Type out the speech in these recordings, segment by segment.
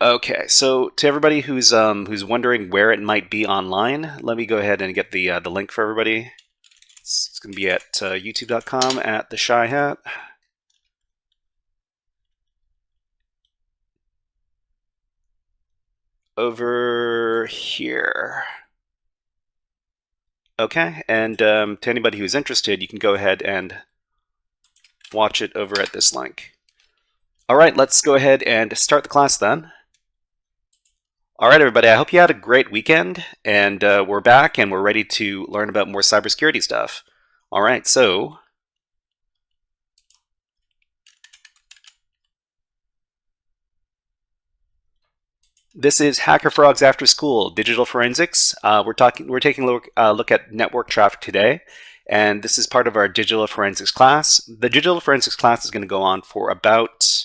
Okay, so to everybody who's wondering where it might be online, let me go ahead and get the link for everybody. It's going to be at youtube.com at the Shy Hat. Over here. Okay, and to anybody who's interested, you can go ahead and watch it over at this link. All right, let's go ahead and start the class then. All right, everybody, I hope you had a great weekend, and we're back and we're ready to learn about more cybersecurity stuff. All right, so this is Hacker Frogs After School, Digital Forensics. We're taking a look at network traffic today, and this is part of our Digital Forensics class. The Digital Forensics class is going to go on for about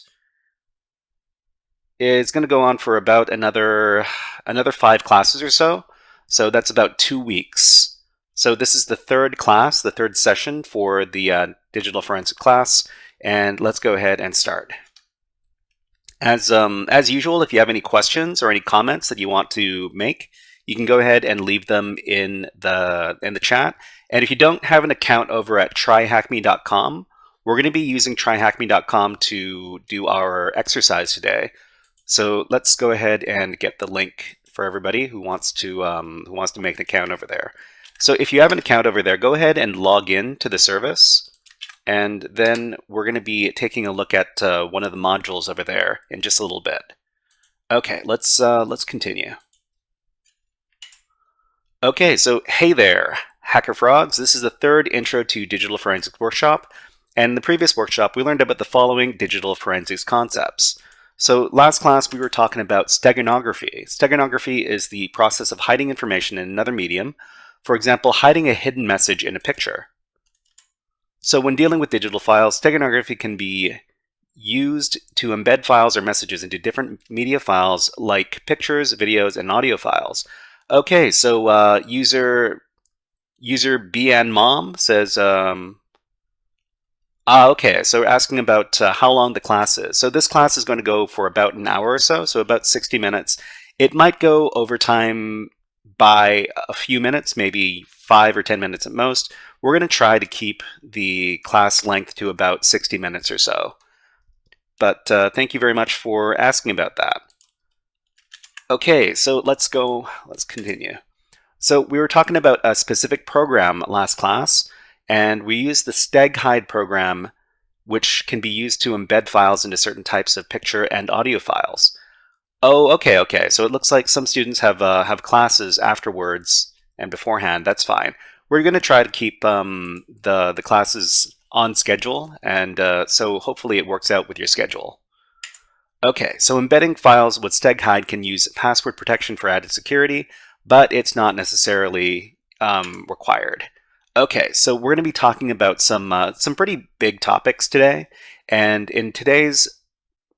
another 5 classes or so. So that's about 2 weeks. So this is the third class, the third session for the Digital Forensics class, and let's go ahead and start. As usual, if you have any questions or any comments that you want to make, you can go ahead and leave them in the chat. And if you don't have an account over at tryhackme.com, we're going to be using tryhackme.com to do our exercise today. So let's go ahead and get the link for everybody who wants to make an account over there. So if you have an account over there, go ahead and log in to the service. And then we're going to be taking a look at one of the modules over there in just a little bit. Okay, let's continue. Okay, so hey there, Hacker Frogs. This is the third Intro to Digital Forensics workshop. And in the previous workshop, we learned about the following digital forensics concepts. So last class, we were talking about steganography. Steganography is the process of hiding information in another medium. For example, hiding a hidden message in a picture. So when dealing with digital files, steganography can be used to embed files or messages into different media files like pictures, videos, and audio files. Okay, so user BNMom says, okay, so we're asking about how long the class is. So this class is going to go for about an hour or so about 60 minutes. It might go over time by a few minutes, maybe 5 or 10 minutes at most. We're going to try to keep the class length to about 60 minutes or so. But thank you very much for asking about that. Okay, so let's continue. So we were talking about a specific program last class, and we used the steghide program, which can be used to embed files into certain types of picture and audio files. Oh, okay. So it looks like some students have classes afterwards and beforehand. That's fine. We're going to try to keep the classes on schedule, and so hopefully it works out with your schedule. Okay, so embedding files with steghide can use password protection for added security, but it's not necessarily required. Okay, so we're going to be talking about some pretty big topics today, and in today's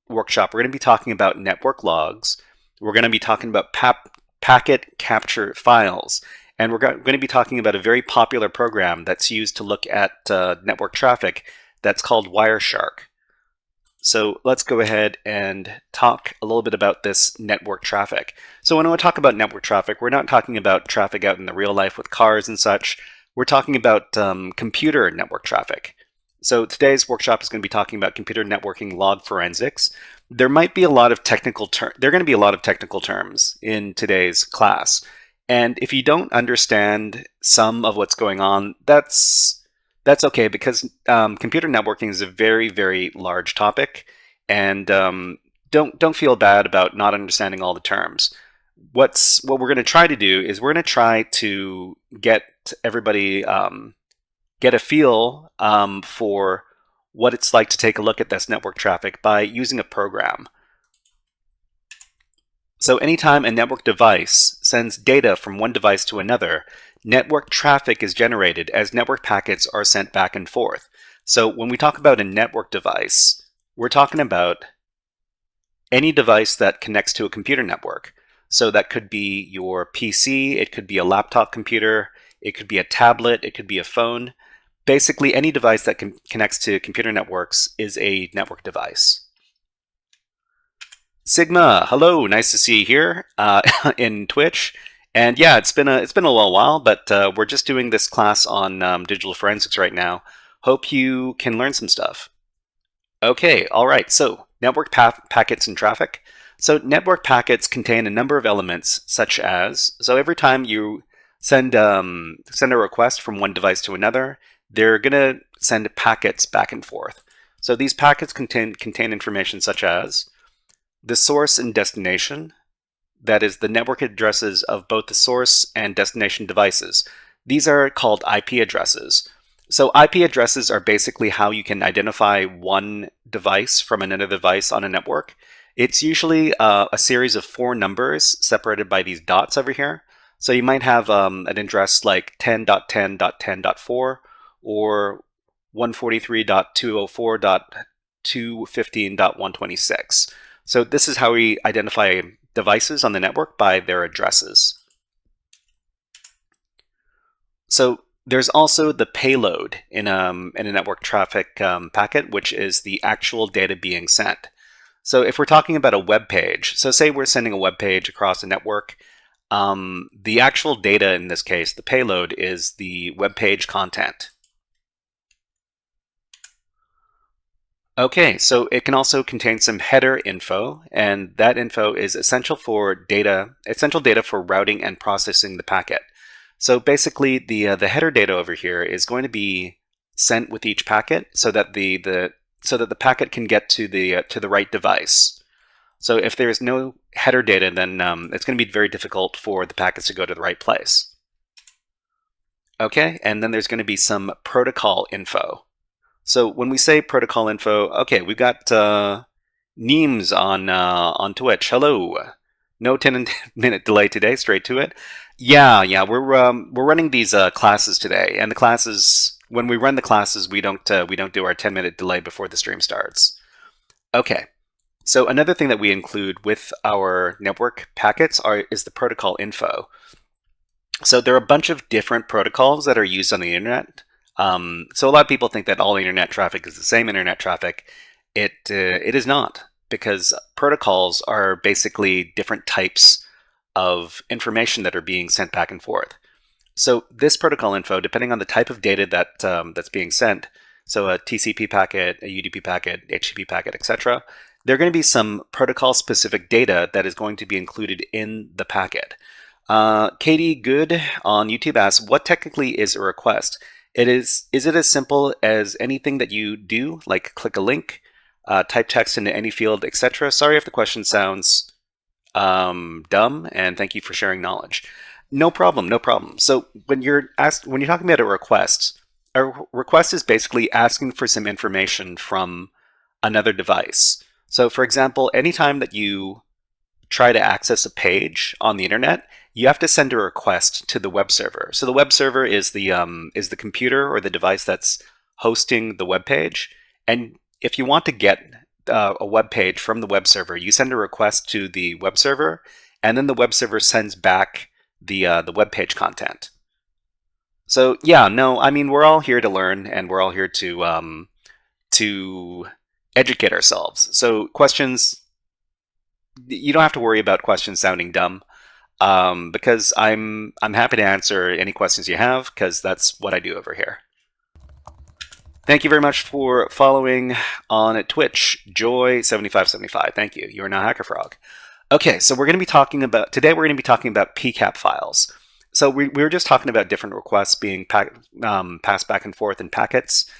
workshop, we're going to be talking about network logs. We're going to be talking about packet capture files, and we're going to be talking about a very popular program that's used to look at network traffic that's called Wireshark. So let's go ahead and talk a little bit about this network traffic. So when we talk about network traffic, we're not talking about traffic out in the real life with cars and such. We're talking about computer network traffic. So today's workshop is going to be talking about computer networking log forensics. There might be a lot of technical there are going to be a lot of technical terms in today's class. And if you don't understand some of what's going on, that's okay, because computer networking is a very, very large topic, and don't feel bad about not understanding all the terms. What we're going to try to do is we're going to try to get everybody get a feel for what it's like to take a look at this network traffic by using a program. So anytime a network device sends data from one device to another, network traffic is generated as network packets are sent back and forth. So when we talk about a network device, we're talking about any device that connects to a computer network. So that could be your PC, it could be a laptop computer, it could be a tablet, it could be a phone. Basically, any device that connects to computer networks is a network device. Sigma, hello, nice to see you here in Twitch. And yeah, it's been a little while, but we're just doing this class on digital forensics right now. Hope you can learn some stuff. Okay, all right. So network packets and traffic. So network packets contain a number of elements, such as every time you send a request from one device to another, they're gonna send packets back and forth. So these packets contain information such as the source and destination, that is the network addresses of both the source and destination devices. These are called IP addresses. So IP addresses are basically how you can identify one device from another device on a network. It's usually a series of four numbers separated by these dots over here. So you might have an address like 10.10.10.4 or 143.204.215.126. So this is how we identify devices on the network by their addresses. So there's also the payload in a network traffic packet, which is the actual data being sent. So if we're talking about a web page, so say we're sending a web page across a network, the actual data in this case, the payload, is the web page content. Okay, so it can also contain some header info, and that info is essential data for routing and processing the packet. So basically, the header data over here is going to be sent with each packet, so that the packet can get to the right device. So if there is no header data, then it's going to be very difficult for the packets to go to the right place. Okay, and then there's going to be some protocol info. So when we say protocol info, okay, we've got Neems on Twitch. Hello. No 10-minute delay today. Straight to it. Yeah. We're running these classes today, and the classes, when we run the classes, we don't do our 10-minute delay before the stream starts. Okay. So another thing that we include with our network packets is the protocol info. So there are a bunch of different protocols that are used on the internet. So a lot of people think that all internet traffic is the same internet traffic. It is not, because protocols are basically different types of information that are being sent back and forth. So this protocol info, depending on the type of data that's being sent, so a TCP packet, a UDP packet, HTTP packet, etc., there are going to be some protocol-specific data that is going to be included in the packet. Katie Good on YouTube asks, what technically is a request? Is it as simple as anything that you do, like click a link, type text into any field, etc.? Sorry if the question sounds dumb, and thank you for sharing knowledge. No problem, no problem. So when you're talking about a request is basically asking for some information from another device. So for example, anytime that you try to access a page on the internet, you have to send a request to the web server. So the web server is the computer or the device that's hosting the web page. And if you want to get a web page from the web server, you send a request to the web server, and then the web server sends back the web page content. So yeah, no, I mean, we're all here to learn, and we're all here to educate ourselves. So questions, you don't have to worry about questions sounding dumb, because I'm happy to answer any questions you have, because that's what I do over here. Thank you very much for following on Twitch, Joy7575. Thank you. You are now HackerFrog. Okay, so we're going to be talking about PCAP files. So we were just talking about different requests being passed back and forth in packets,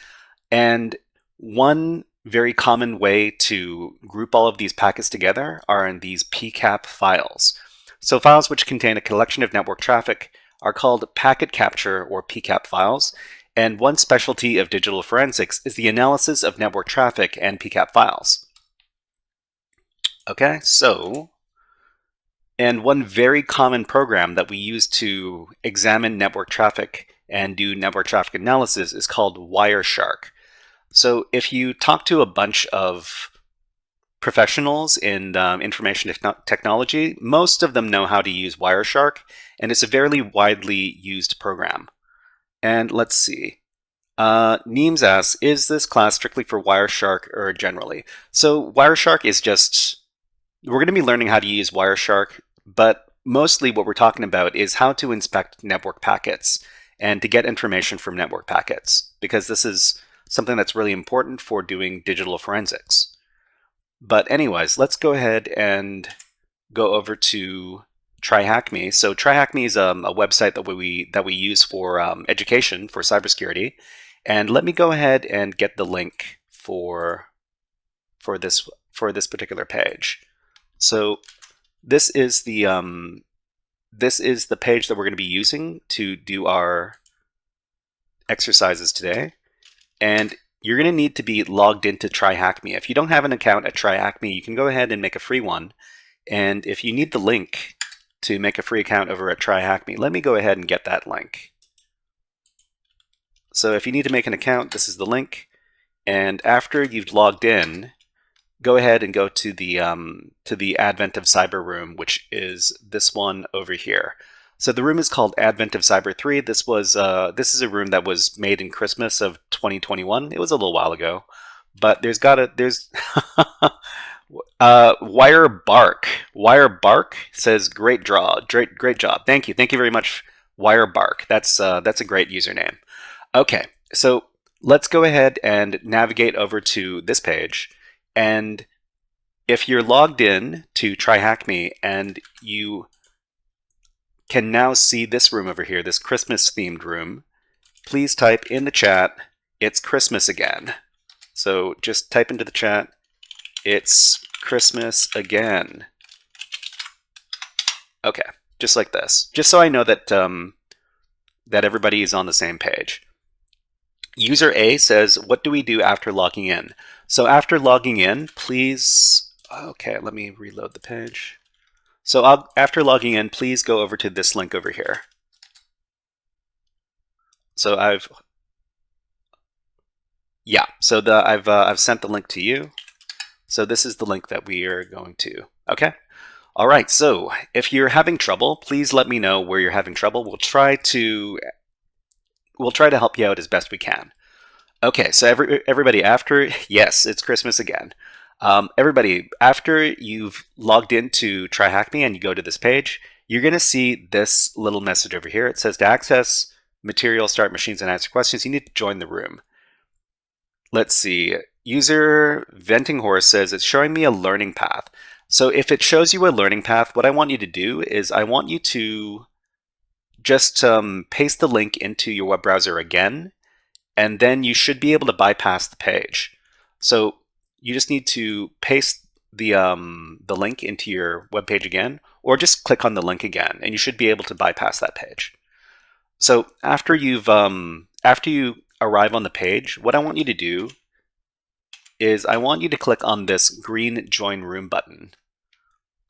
and one very common way to group all of these packets together are in these PCAP files. So files which contain a collection of network traffic are called packet capture or PCAP files, and one specialty of digital forensics is the analysis of network traffic and PCAP files. Okay, so, and one very common program that we use to examine network traffic and do network traffic analysis is called Wireshark. So if you talk to a bunch of professionals in information technology, most of them know how to use Wireshark, and it's a very widely used program. And let's see. Neems asks, is this class strictly for Wireshark or generally? So Wireshark is just We're going to be learning how to use Wireshark, but mostly what we're talking about is how to inspect network packets and to get information from network packets, because this is something that's really important for doing digital forensics. But anyways, let's go ahead and go over to TryHackMe. So TryHackMe is a website that we use for education for cybersecurity. And let me go ahead and get the link for this particular page. So this is the page that we're going to be using to do our exercises today. And you're going to need to be logged into TryHackMe. If you don't have an account at TryHackMe, you can go ahead and make a free one. And if you need the link to make a free account over at TryHackMe, let me go ahead and get that link. So if you need to make an account, this is the link. And after you've logged in, go ahead and go to the Advent of Cyber room, which is this one over here. So the room is called Advent of Cyber 3. This is a room that was made in Christmas of 2021. It was a little while ago, but there's Wire Bark says great job. Thank you very much, Wire Bark. That's a great username. Okay, so let's go ahead and navigate over to this page. And if you're logged in to TryHackMe and you can now see this room over here, this Christmas themed room, please type in the chat, "It's Christmas again." So just type into the chat, "It's Christmas again." Okay, just like this, just so I know that that everybody is on the same page. User A says, "What do we do after logging in?" So after logging in, please, okay, let me reload the page. So after logging in, please go over to this link over here. So I've sent the link to you. So this is the link that we are going to. Okay. All right. So if you're having trouble, please let me know where you're having trouble. We'll try to help you out as best we can. Okay, so everybody, after, yes, it's Christmas again. Everybody, after you've logged into TryHackMe and you go to this page, you're going to see this little message over here. It says, to access material, start machines, and answer questions, you need to join the room. Let's see. User Venting Horse says, it's showing me a learning path. So if it shows you a learning path, what I want you to do is I want you to just paste the link into your web browser again, and then you should be able to bypass the page. So you just need to paste the link into your web page again, or just click on the link again, and you should be able to bypass that page. So after you arrive on the page, what I want you to do is I want you to click on this green Join Room button.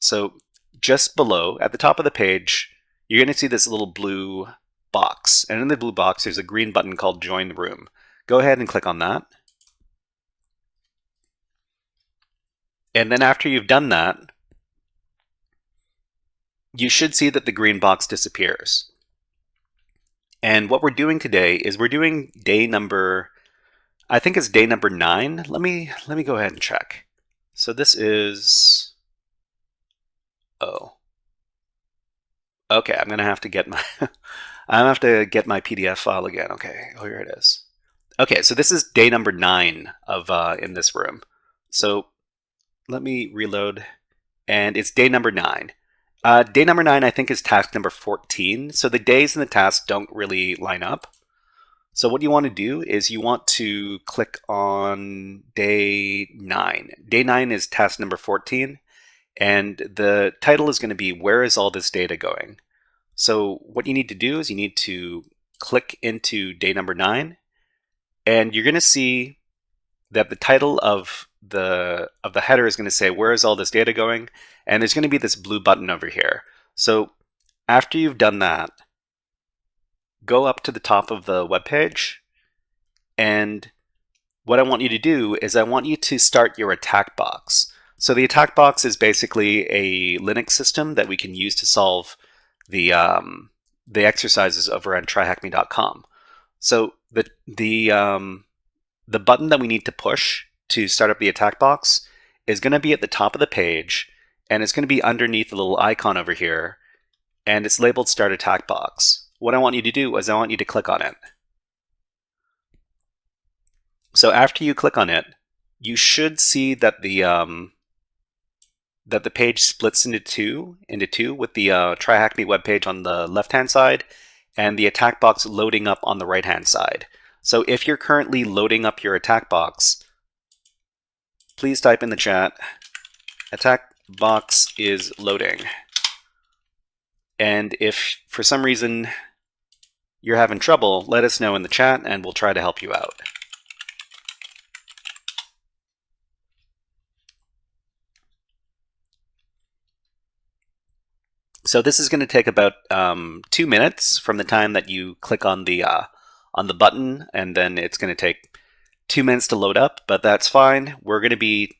So just below, at the top of the page, you're going to see this little blue box, and in the blue box there's a green button called Join the Room. Go ahead and click on that. And then after you've done that, you should see that the green box disappears. And what we're doing today is we're doing day number, I think it's day number 9. Let me go ahead and check. So this is, okay, I'm gonna have to get my my PDF file again. Okay, oh, here it is. Okay, so this is day number 9 of in this room. So let me reload, and it's day number 9. Day number 9, I think, is task number 14. So the days and the tasks don't really line up. So what you want to do is you want to click on day 9. Day 9 is task number 14, and the title is going to be, where is all this data going? So what you need to do is you need to click into day number 9, and you're going to see that the title of the header is going to say, where is all this data going? And there's going to be this blue button over here. So after you've done that, go up to the top of the web page, and what I want you to do is I want you to start your attack box. So the attack box is basically a Linux system that we can use to solve the exercises over on tryhackme.com. So the button that we need to push to start up the attack box is going to be at the top of the page, and it's going to be underneath the little icon over here, and it's labeled Start Attack Box. What I want you to do is I want you to click on it. So after you click on it, you should see that the page splits into two with the Try Hack Me webpage on the left-hand side and the attack box loading up on the right-hand side. So if you're currently loading up your attack box, please type in the chat, attack box is loading. And if for some reason you're having trouble, let us know in the chat and we'll try to help you out. So this is going to take about 2 minutes from the time that you click on the button, and then it's going to take 2 minutes to load up. But that's fine. We're going to be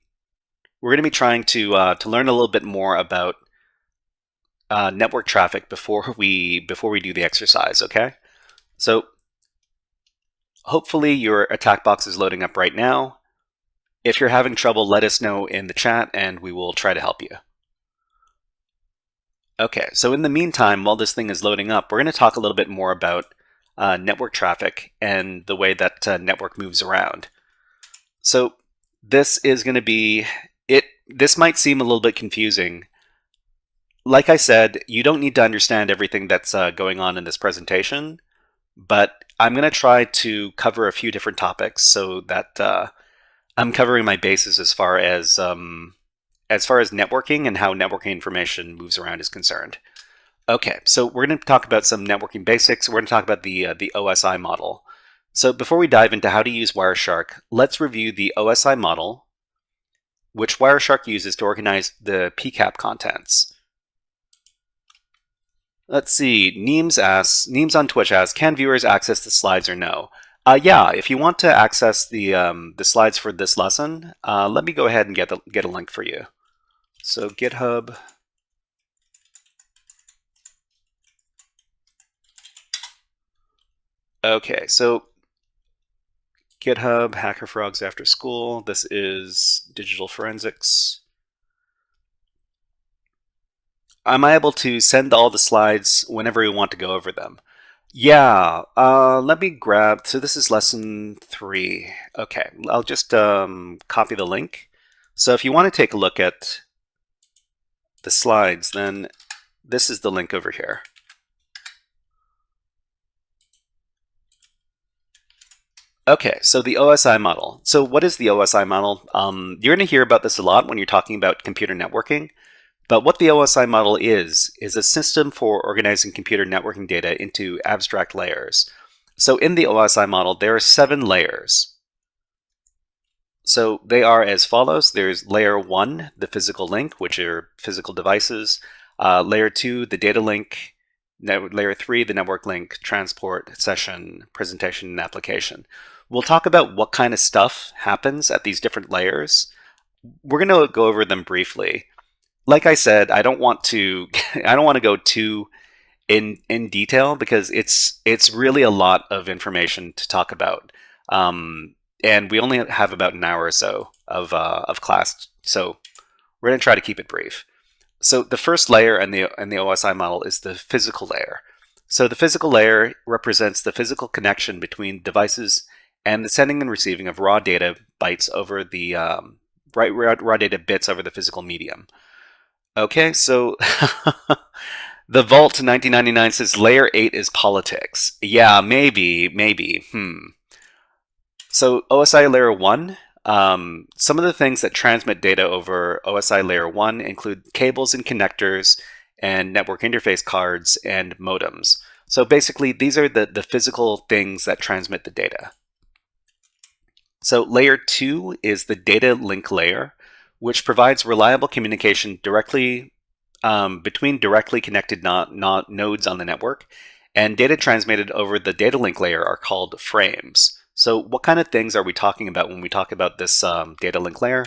trying to learn a little bit more about network traffic before we do the exercise. Okay. So hopefully your attack box is loading up right now. If you're having trouble, let us know in the chat, and we will try to help you. Okay, so in the meantime, while this thing is loading up, we're going to talk a little bit more about network traffic and the way that network moves around. So this is going to be it. This might seem a little bit confusing. Like I said, you don't need to understand everything that's going on in this presentation, but I'm going to try to cover a few different topics so that I'm covering my bases as far as networking and how networking information moves around is concerned. Okay, so we're going to talk about some networking basics. We're going to talk about the OSI model. So before we dive into how to use Wireshark, let's review the OSI model, which Wireshark uses to organize the PCAP contents. Let's see, Neems on Twitch asks, can viewers access the slides or no? Yeah, if you want to access the slides for this lesson, let me go ahead and get a link for you. So GitHub. Okay, so GitHub, Hacker Frogs After School. This is Digital Forensics. Am I able to send all the slides whenever we want to go over them? Yeah, let me grab, so this is lesson 3. Okay, I'll just copy the link. So if you want to take a look at the slides, then this is the link over here. Okay, so the OSI model. So what is the OSI model? You're going to hear about this a lot when you're talking about computer networking. But what the OSI model is a system for organizing computer networking data into abstract layers. So in the OSI model, there are 7 layers. So they are as follows. There's layer 1, the physical link, which are physical devices. Layer 2, the data link. Layer 3, the network link, transport, session, presentation, and application. We'll talk about what kind of stuff happens at these different layers. We're going to go over them briefly. Like I said, I don't want to go too in detail because it's really a lot of information to talk about, and we only have about an hour or so of class, so we're going to try to keep it brief. So the first layer in the OSI model is the physical layer. So the physical layer represents the physical connection between devices and the sending and receiving of raw data bytes over the raw data bits over the physical medium. Okay, so the Vault 1999 says layer 8 is politics. Yeah, maybe. So OSI layer 1, some of the things that transmit data over OSI layer 1 include cables and connectors and network interface cards and modems. So basically, these are the physical things that transmit the data. So layer 2 is the data link layer, which provides reliable communication directly between directly connected nodes on the network, and data transmitted over the data link layer are called frames. So what kind of things are we talking about when we talk about this data link layer?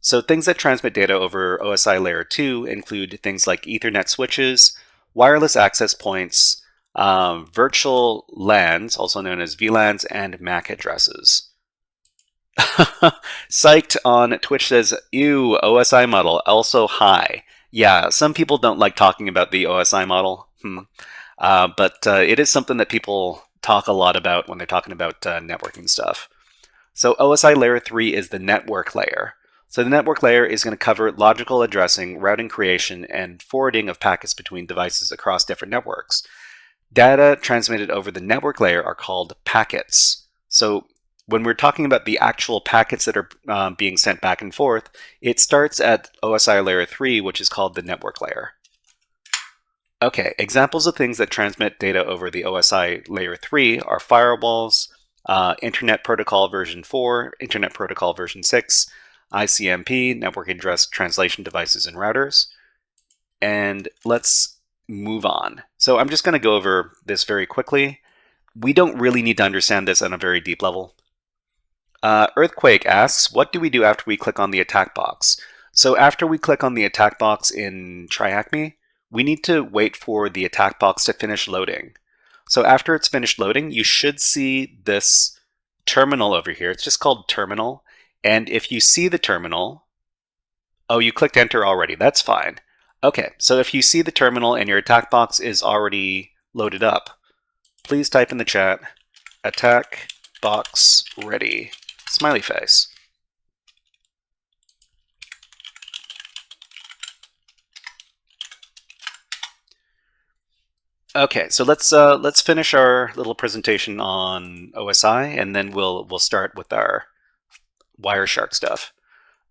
So things that transmit data over OSI layer 2 include things like Ethernet switches, wireless access points, virtual LANs, also known as VLANs, and MAC addresses. Psyched on Twitch says, ew, OSI model, also high. Yeah, some people don't like talking about the OSI model, but it is something that people talk a lot about when they're talking about networking stuff. So OSI layer 3 is the network layer. So the network layer is going to cover logical addressing, routing creation, and forwarding of packets between devices across different networks. Data transmitted over the network layer are called packets. So when we're talking about the actual packets that are being sent back and forth, it starts at OSI layer 3, which is called the network layer. Okay, examples of things that transmit data over the OSI layer 3 are firewalls, Internet Protocol version 4, Internet Protocol version 6, ICMP, network address translation devices and routers. And let's move on. So I'm just going to go over this very quickly. We don't really need to understand this on a very deep level. Earthquake asks, what do we do after we click on the attack box? So after we click on the attack box in TryHackMe, we need to wait for the attack box to finish loading. So after it's finished loading, you should see this terminal over here. It's just called terminal. And if you see the terminal, oh, you clicked enter already. That's fine. Okay, so if you see the terminal and your attack box is already loaded up, please type in the chat, attack box ready, smiley face. Okay, so let's finish our little presentation on OSI, and then we'll start with our Wireshark stuff.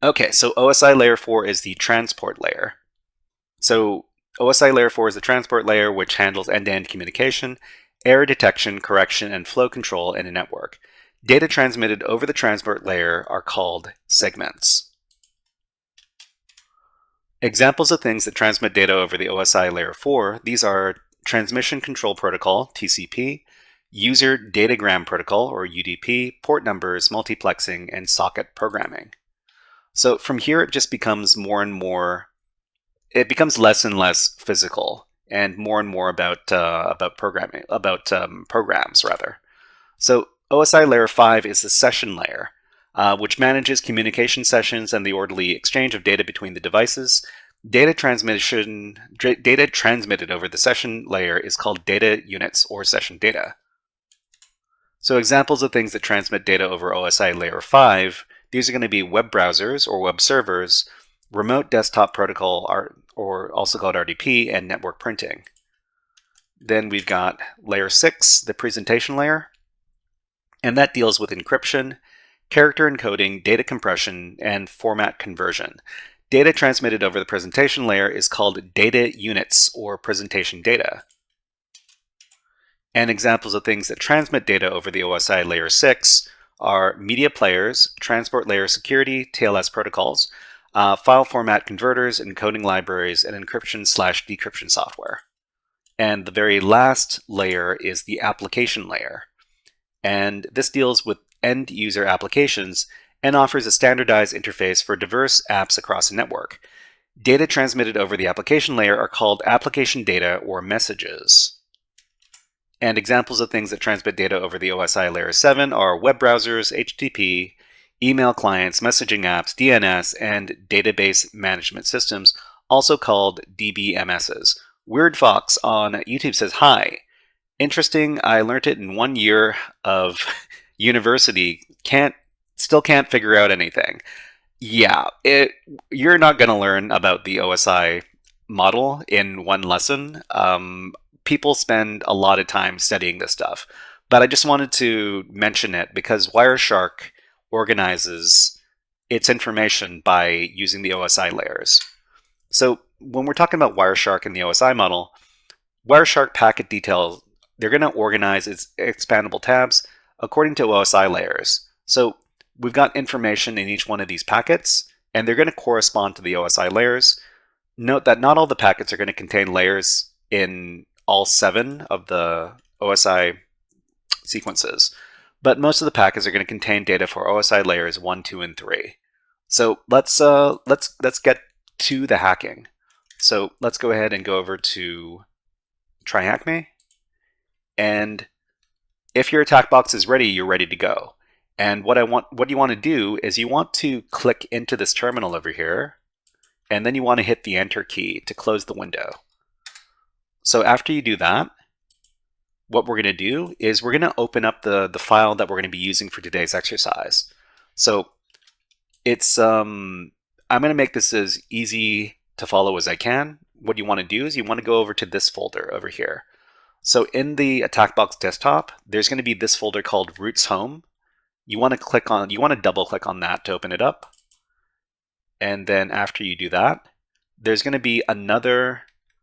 Okay, so OSI layer 4 is the transport layer. So OSI layer 4 is the transport layer, which handles end-to-end communication, error detection, correction, and flow control in a network. Data transmitted over the transport layer are called segments. Examples of things that transmit data over the OSI layer 4, these are Transmission Control Protocol, TCP, User Datagram Protocol, or UDP, port numbers, multiplexing, and socket programming. So from here, it just becomes more and more, it becomes less and less physical and more about programming, programs rather. So OSI layer 5 is the session layer, which manages communication sessions and the orderly exchange of data between the devices. Data transmitted over the session layer is called data units or session data. So examples of things that transmit data over OSI layer 5, these are going to be web browsers or web servers, remote desktop protocol, or also called RDP, and network printing. Then we've got layer 6, the presentation layer, and that deals with encryption, character encoding, data compression, and format conversion. Data transmitted over the presentation layer is called data units or presentation data. And examples of things that transmit data over the OSI layer 6 are media players, transport layer security, TLS protocols, file format converters, encoding libraries, and encryption/decryption software. And the very last layer is the application layer. And this deals with end user applications and offers a standardized interface for diverse apps across a network. Data transmitted over the application layer are called application data or messages. And examples of things that transmit data over the OSI layer 7 are web browsers, HTTP, email clients, messaging apps, DNS, and database management systems, also called DBMSs. Weird Fox on YouTube says, hi. Interesting, I learned it in 1 year of university. Still can't figure out anything. Yeah, you're not going to learn about the OSI model in one lesson. People spend a lot of time studying this stuff, but I just wanted to mention it because Wireshark organizes its information by using the OSI layers. So when we're talking about Wireshark and the OSI model, Wireshark packet details, they're going to organize its expandable tabs according to OSI layers. So we've got information in each one of these packets, and they're going to correspond to the OSI layers. Note that not all the packets are going to contain layers in all 7 of the OSI sequences, but most of the packets are going to contain data for OSI layers 1, 2, and 3. So let's get to the hacking. So let's go ahead and go over to TryHackMe, and if your attack box is ready, you're ready to go. And what you want to do is you want to click into this terminal over here, and then you want to hit the Enter key to close the window. So after you do that, what we're going to do is we're going to open up the file that we're going to be using for today's exercise. So it's I'm going to make this as easy to follow as I can. What you want to do is you want to go over to this folder over here. So in the AttackBox desktop, there's going to be this folder called Roots Home. You want to double click on that to open it up. And then after you do that, there's going to be another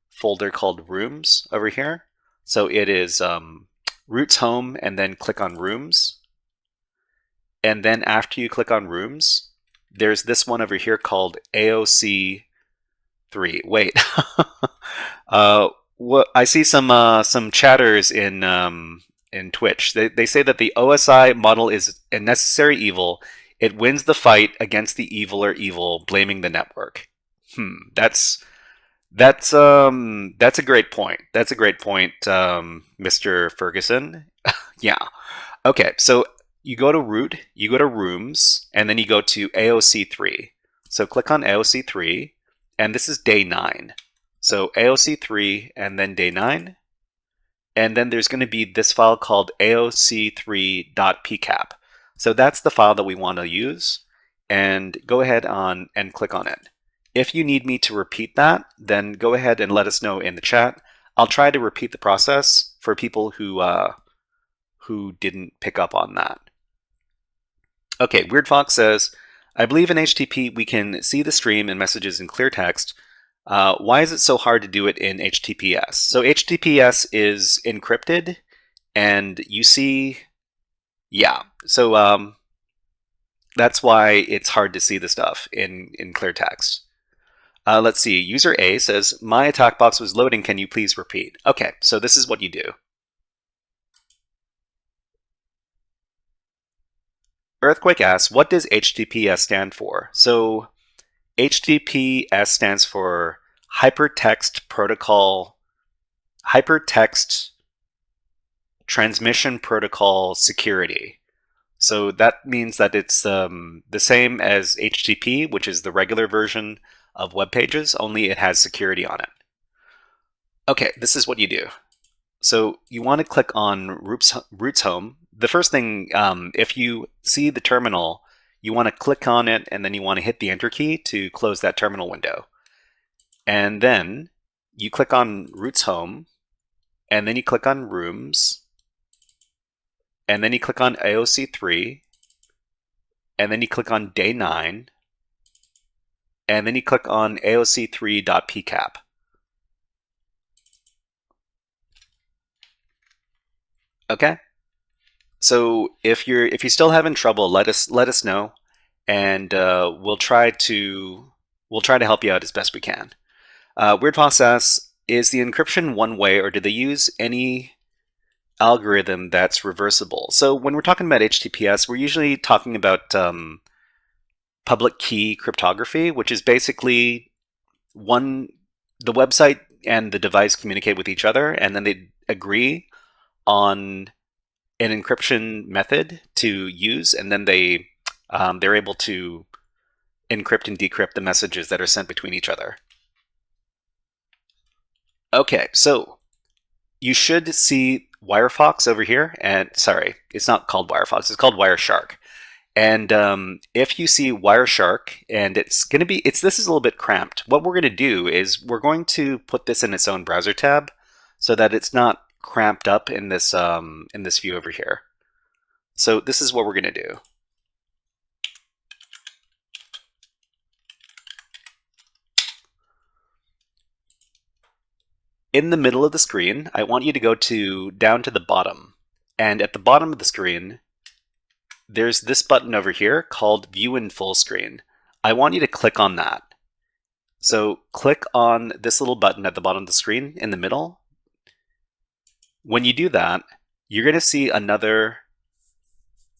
folder called Rooms over here. So it is Roots Home, and then click on Rooms. And then after you click on Rooms, there's this one over here called AOC3. Wait, what I see some chatters in Twitch. They say that the OSI model is a necessary evil. It wins the fight against the evil or evil, blaming the network. That's a great point. That's a great point, Mr. Ferguson. Yeah. Okay, so you go to root, you go to rooms, and then you go to AOC3. So click on AOC3, and this is day 9. So AOC3 and then day 9. And then there's going to be this file called aoc3.pcap. So that's the file that we want to use. And go ahead and click on it. If you need me to repeat that, then go ahead and let us know in the chat. I'll try to repeat the process for people who didn't pick up on that. Okay, Weird Fox says, I believe in HTTP we can see the stream and messages in clear text. Why is it so hard to do it in HTTPS? So HTTPS is encrypted, and you see, yeah. So that's why it's hard to see the stuff in clear text. Let's see. User A says, my attack box was loading. Can you please repeat? Okay, so this is what you do. Earthquake asks, what does HTTPS stand for? So HTTPS stands for Hypertext Protocol, Hypertext Transmission Protocol Security. So that means that it's the same as HTTP, which is the regular version of web pages, only it has security on it. Okay, this is what you do. So you want to click on Roots Home. The first thing, if you see the terminal, you want to click on it, and then you want to hit the Enter key to close that terminal window. And then you click on Roots Home, and then you click on Rooms, and then you click on AOC3, and then you click on Day 9, and then you click on AOC3.pcap. Okay. So if you're still having trouble, let us know, and we'll try to help you out as best we can. Weird Fox asks, is the encryption one way, or do they use any algorithm that's reversible? So when we're talking about HTTPS, we're usually talking about public key cryptography, which is basically the website and the device communicate with each other, and then they agree on an encryption method to use, and then they're able to encrypt and decrypt the messages that are sent between each other. Okay, so you should see Wirefox over here, and sorry, it's not called Wirefox, it's called Wireshark. And if you see Wireshark, and this is a little bit cramped. What we're going to do is we're going to put this in its own browser tab so that it's not cramped up in this view over here. So this is what we're going to do. In the middle of the screen, I want you to go down to the bottom. And at the bottom of the screen, there's this button over here called View in Full Screen. I want you to click on that. So click on this little button at the bottom of the screen in the middle. When you do that, you're going to see another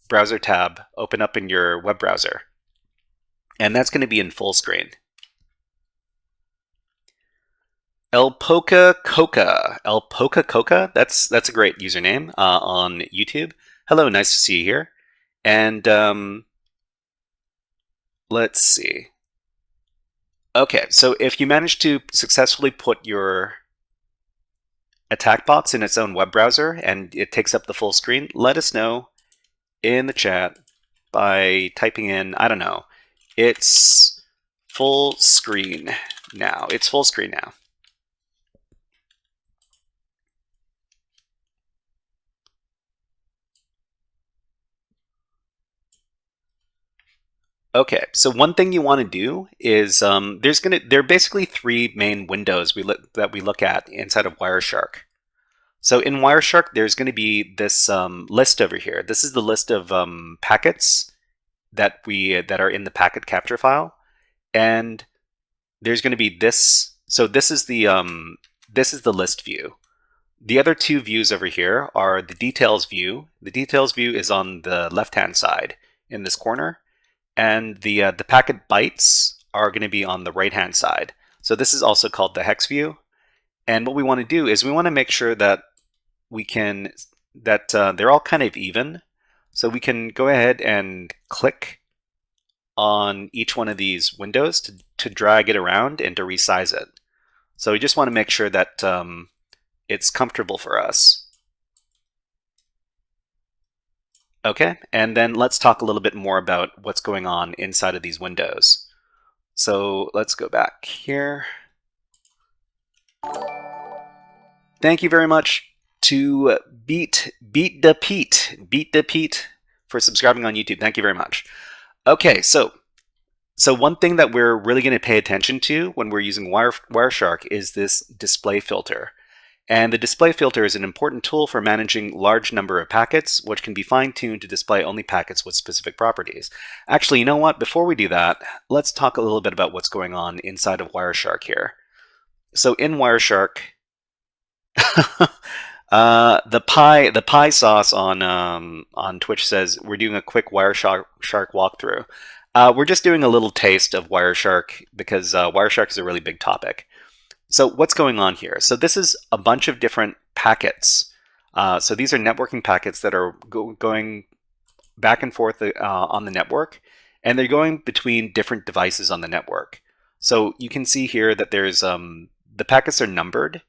browser tab open up in your web browser. And that's going to be in full screen. El Poca Coca, that's a great username on YouTube. Hello, nice to see you here. And let's see. Okay, so if you manage to successfully put your attack box in its own web browser and it takes up the full screen, let us know in the chat by typing in, I don't know, it's full screen now. It's full screen now. Okay, so one thing you want to do is there are basically three main windows that we look at inside of Wireshark. So in Wireshark, there's going to be this list over here. This is the list of packets that are in the packet capture file, and there's going to be this. So this is the list view. The other two views over here are the details view. The details view is on the left-hand side in this corner, and the packet bytes are going to be on the right-hand side. So this is also called the hex view. And what we want to do is we want to make sure that they're all kind of even. So we can go ahead and click on each one of these windows to drag it around and to resize it. So we just want to make sure that it's comfortable for us. Okay, and then let's talk a little bit more about what's going on inside of these windows. So let's go back here. Thank you very much to Beat the Pete for subscribing on YouTube. Thank you very much. Okay, so one thing that we're really going to pay attention to when we're using Wireshark is this display filter. And the display filter is an important tool for managing large number of packets, which can be fine-tuned to display only packets with specific properties. Actually, you know what? Before we do that, let's talk a little bit about what's going on inside of Wireshark here. So in Wireshark, the pie sauce on Twitch says we're doing a quick Wireshark walkthrough. We're just doing a little taste of Wireshark because Wireshark is a really big topic. So what's going on here? So this is a bunch of different packets. So these are networking packets that are going back and forth on the network, and they're going between different devices on the network. So you can see here that there's the packets are numbered,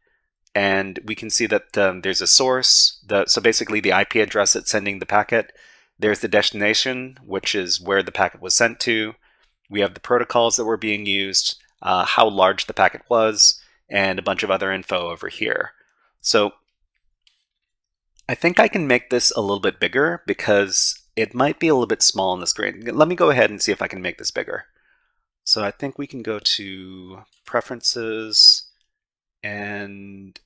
and we can see that there's a source. So basically the IP address that's sending the packet. There's the destination, which is where the packet was sent to. We have the protocols that were being used, how large the packet was, and a bunch of other info over here. So I think I can make this a little bit bigger because it might be a little bit small on the screen. Let me go ahead and see if I can make this bigger. So I think we can go to Preferences and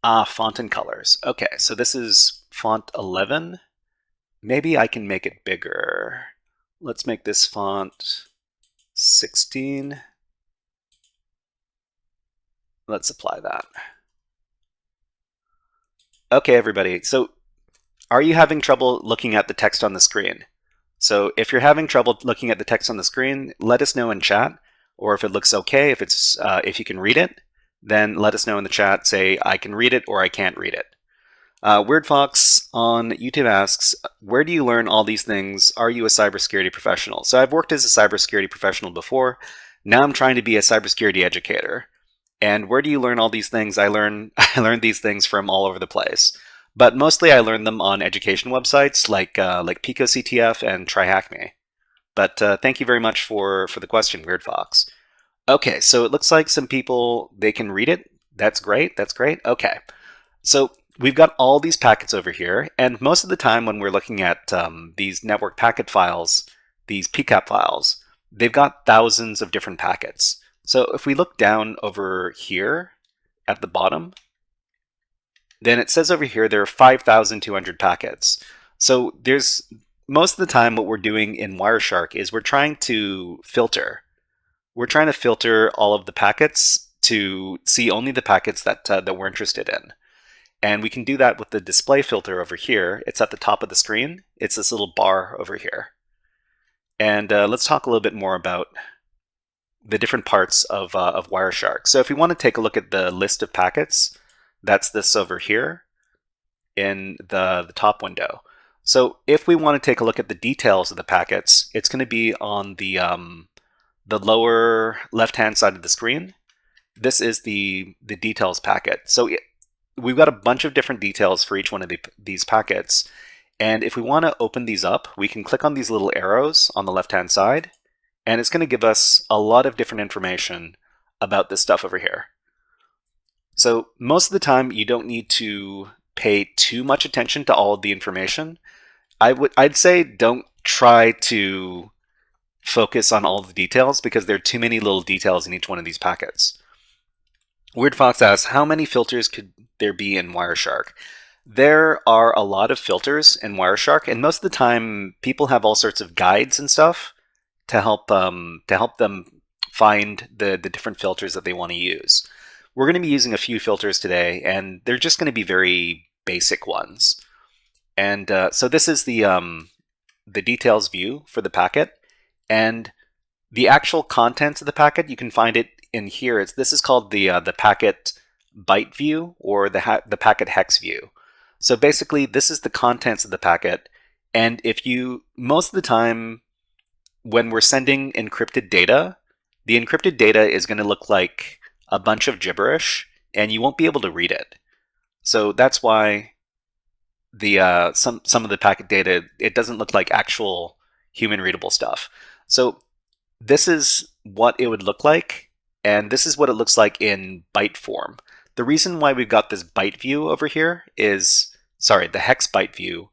font and colors. Okay, so this is font 11. Maybe I can make it bigger. Let's make this font 16. Let's apply that. Okay, everybody. So are you having trouble looking at the text on the screen? So if you're having trouble looking at the text on the screen, let us know in chat. Or if it looks okay, if you can read it, then let us know in the chat. Say, I can read it or I can't read it. Weird Fox on YouTube asks, where do you learn all these things? Are you a cybersecurity professional? So I've worked as a cybersecurity professional before. Now I'm trying to be a cybersecurity educator. And where do you learn all these things? I learned these things from all over the place. But mostly I learned them on education websites like PicoCTF and TryHackMe. But thank you very much for the question, Weird Fox. Okay, so it looks like some people, they can read it. That's great. That's great. Okay. So we've got all these packets over here, and most of the time when we're looking at these network packet files, these PCAP files, they've got thousands of different packets. So if we look down over here at the bottom, then it says over here there are 5,200 packets. So most of the time what we're doing in Wireshark is we're trying to filter. We're trying to filter all of the packets to see only the packets that we're interested in. And we can do that with the display filter over here. It's at the top of the screen. It's this little bar over here. And let's talk a little bit more about the different parts of Wireshark. So if we want to take a look at the list of packets, that's this over here in the top window. So if we want to take a look at the details of the packets, it's going to be on the lower left-hand side of the screen. This is the details packet. So we've got a bunch of different details for each one of these packets. And if we want to open these up, we can click on these little arrows on the left-hand side, and it's going to give us a lot of different information about this stuff over here. So most of the time, you don't need to pay too much attention to all of the information. I'd say don't try to focus on all the details because there are too many little details in each one of these packets. Weird Fox asks, how many filters could there be in Wireshark? There are a lot of filters in Wireshark, and most of the time people have all sorts of guides and stuff to help them find the different filters that they want to use. We're going to be using a few filters today, and they're just going to be very basic ones. And so this is the details view for the packet, and the actual contents of the packet, you can find it in here. This is called the packet byte view or the packet hex view. So basically, this is the contents of the packet, and most of the time when we're sending encrypted data, the encrypted data is going to look like a bunch of gibberish, and you won't be able to read it. So that's why the some of the packet data, it doesn't look like actual human readable stuff. So this is what it would look like, and this is what it looks like in byte form. The reason why we've got this byte view over here is, sorry, the hex byte view.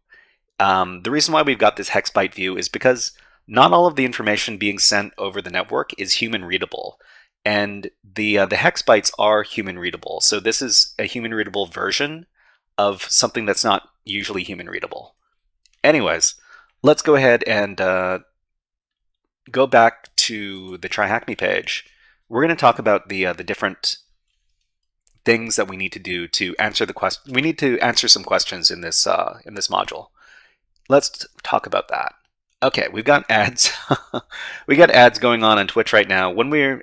The reason why we've got this hex byte view is because not all of the information being sent over the network is human readable, and the hex bytes are human readable. So this is a human readable version of something that's not usually human readable. Anyways, let's go ahead and go back to the Try Hack Me page. We're going to talk about the different things that we need to do to answer the question. We need to answer some questions in this module. Let's talk about that. Okay, we've got ads. We got ads going on Twitch right now. When there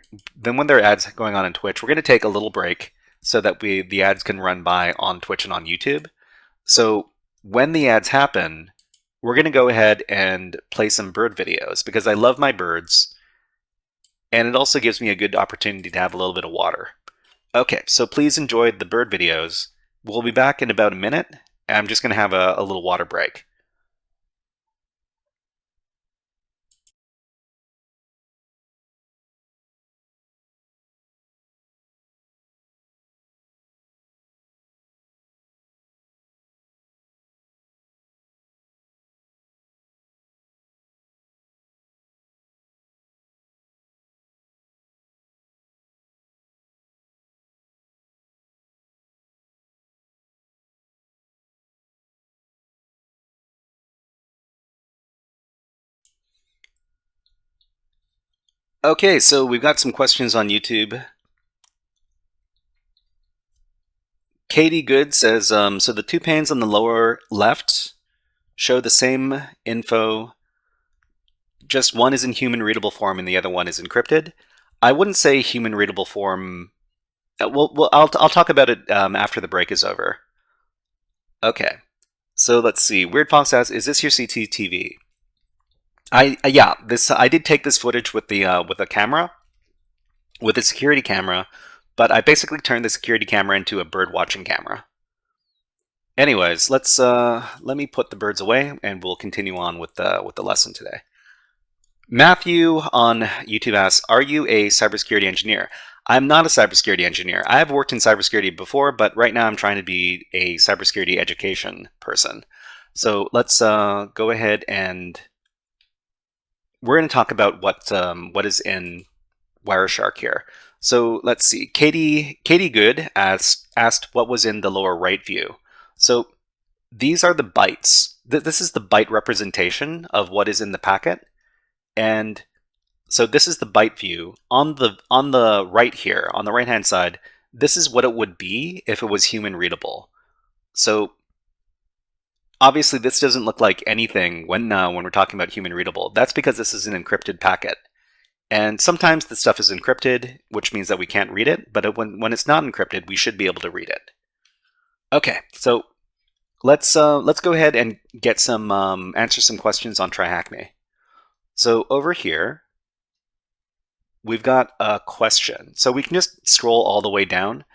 are ads going on Twitch, we're going to take a little break so that the ads can run by on Twitch and on YouTube. So when the ads happen, we're going to go ahead and play some bird videos because I love my birds, and it also gives me a good opportunity to have a little bit of water. Okay, so please enjoy the bird videos. We'll be back in about a minute. I'm just going to have a little water break. Okay, so we've got some questions on YouTube. Katie Good says, so the two panes on the lower left show the same info, just one is in human readable form and the other one is encrypted. I wouldn't say human readable form. I'll talk about it after the break is over. Okay, so let's see. Weird Fox asks, "Is this your CCTV?" Yeah, I did take this footage with a camera, with a security camera, but I basically turned the security camera into a bird watching camera. Anyways, let me put the birds away, and we'll continue on with the lesson today. Matthew on YouTube asks, "Are you a cybersecurity engineer?" I'm not a cybersecurity engineer. I have worked in cybersecurity before, but right now I'm trying to be a cybersecurity education person. So let's go ahead and we're going to talk about what is in Wireshark here. So let's see. Katie Good asked what was in the lower right view. So these are the bytes. This is the byte representation of what is in the packet, and so this is the byte view. On the right here, on the right hand side, this is what it would be if it was human readable. So obviously this doesn't look like anything when we're talking about human readable. That's because this is an encrypted packet. And sometimes the stuff is encrypted, which means that we can't read it, but when it's not encrypted, we should be able to read it. Okay, so let's go ahead and get some answer some questions on TryHackMe. So over here, we've got a question. So we can just scroll all the way down.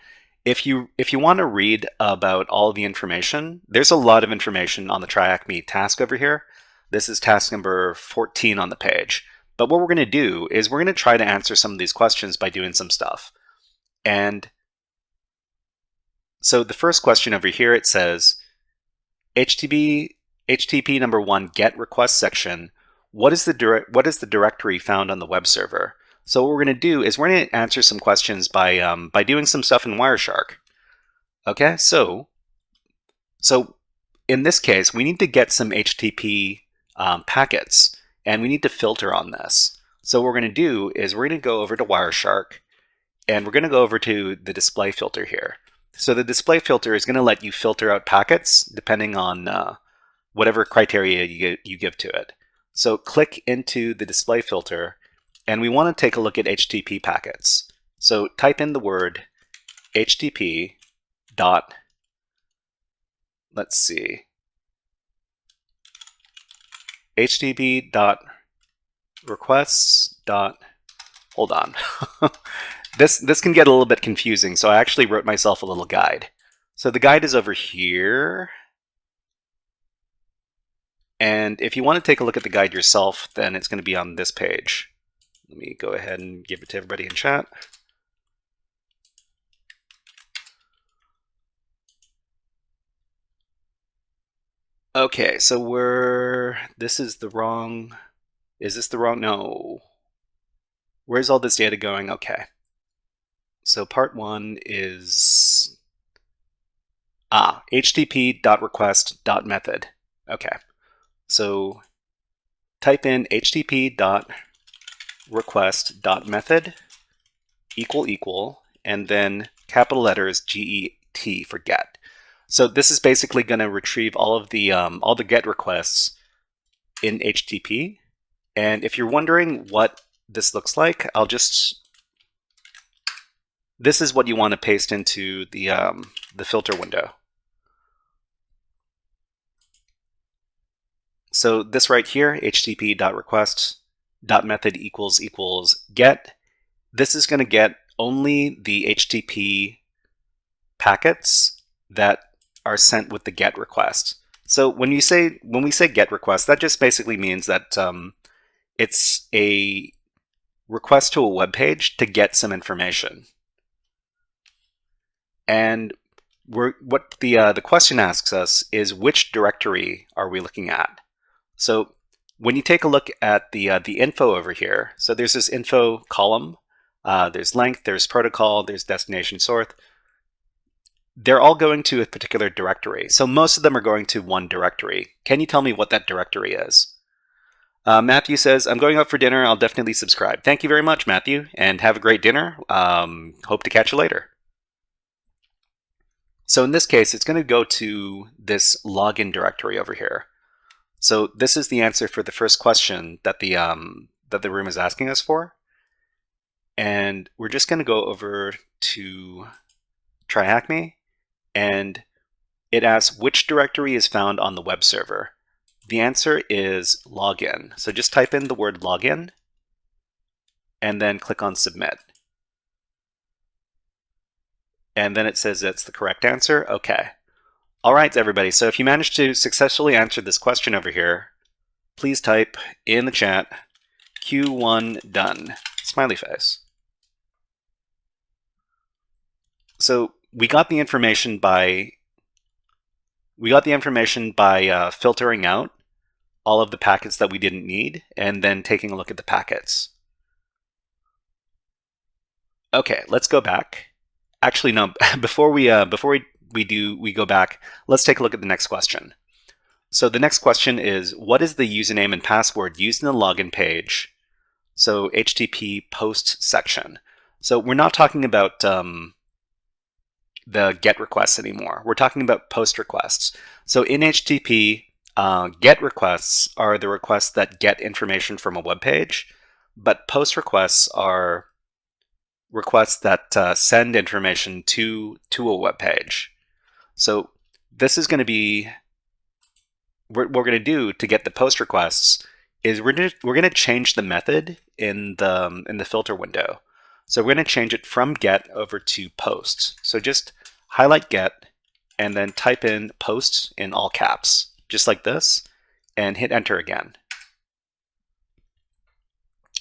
If you want to read about all of the information, there's a lot of information on the TryHackMe task over here. This is task number 14 on the page. But what we're going to do is we're going to try to answer some of these questions by doing some stuff. And so the first question over here, it says, HTTP number 1 get request section. What is the directory found on the web server? So what we're going to do is we're going to answer some questions by doing some stuff in Wireshark. Okay, so in this case, we need to get some HTTP packets, and we need to filter on this. So what we're going to do is we're going to go over to Wireshark, and we're going to go over to the display filter here. So the display filter is going to let you filter out packets depending on whatever criteria you give to it. So click into the display filter, and we want to take a look at HTTP packets. So type in the word HTTP dot, let's see, HTTP dot requests dot, hold on. This can get a little bit confusing, so I actually wrote myself a little guide. So the guide is over here. And if you want to take a look at the guide yourself, then it's going to be on this page. Let me go ahead and give it to everybody in chat. Okay, so this is the wrong, is this the wrong, no. Where's all this data going? Okay. So part 1 is, http.request.method. Okay. So type in http.request.method equal, and then capital letters GET for get. So this is basically going to retrieve all of the GET requests in HTTP. And if you're wondering what this looks like, this is what you want to paste into the filter window. So this right here, http.request.method equals get. This is going to get only the HTTP packets that are sent with the GET request. So when we say GET request, that just basically means that it's a request to a web page to get some information. And what the question asks us is, which directory are we looking at? So when you take a look at the info over here, so there's this info column. There's length, there's protocol, there's destination source. They're all going to a particular directory. So most of them are going to one directory. Can you tell me what that directory is? Matthew says, I'm going out for dinner. I'll definitely subscribe. Thank you very much, Matthew, and have a great dinner. Hope to catch you later. So in this case, it's going to go to this login directory over here. So this is the answer for the first question that the room is asking us for. And we're just going to go over to TryHackMe, and it asks which directory is found on the web server. The answer is login. So just type in the word login and then click on submit. And then it says that's the correct answer. Okay. All right, everybody. So if you managed to successfully answer this question over here, please type in the chat Q1 done. Smiley face. So we got the information by filtering out all of the packets that we didn't need, and then taking a look at the packets. Okay, let's go back. Actually, no. Before we go back, let's take a look at the next question. So the next question is, what is the username and password used in the login page? So HTTP post section. So we're not talking about the GET requests anymore. We're talking about post requests. So in HTTP, GET requests are the requests that get information from a web page, but post requests are requests that send information to a web page. So this is going to be what we're going to do to get the post requests is we're going to change the method in the filter window. So we're going to change it from get over to post. So just highlight get and then type in post in all caps, just like this, and hit enter again.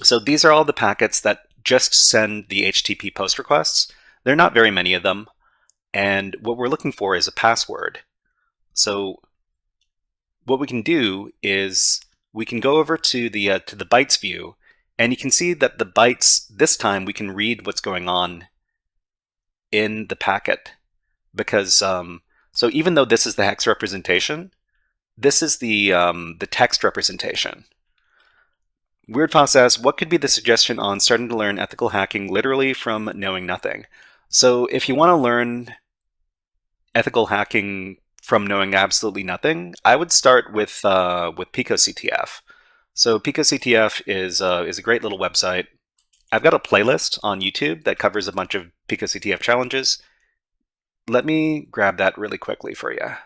So these are all the packets that just send the HTTP post requests. There are not very many of them. And what we're looking for is a password. So what we can do is we can go over to the bytes view, and you can see that the bytes, this time we can read what's going on in the packet. Because, so even though this is the hex representation, this is the text representation. WeirdFox asks, what could be the suggestion on starting to learn ethical hacking literally from knowing nothing? So if you want to learn ethical hacking from knowing absolutely nothing, I would start with PicoCTF. So PicoCTF is a great little website. I've got a playlist on YouTube that covers a bunch of PicoCTF challenges. Let me grab that really quickly for you.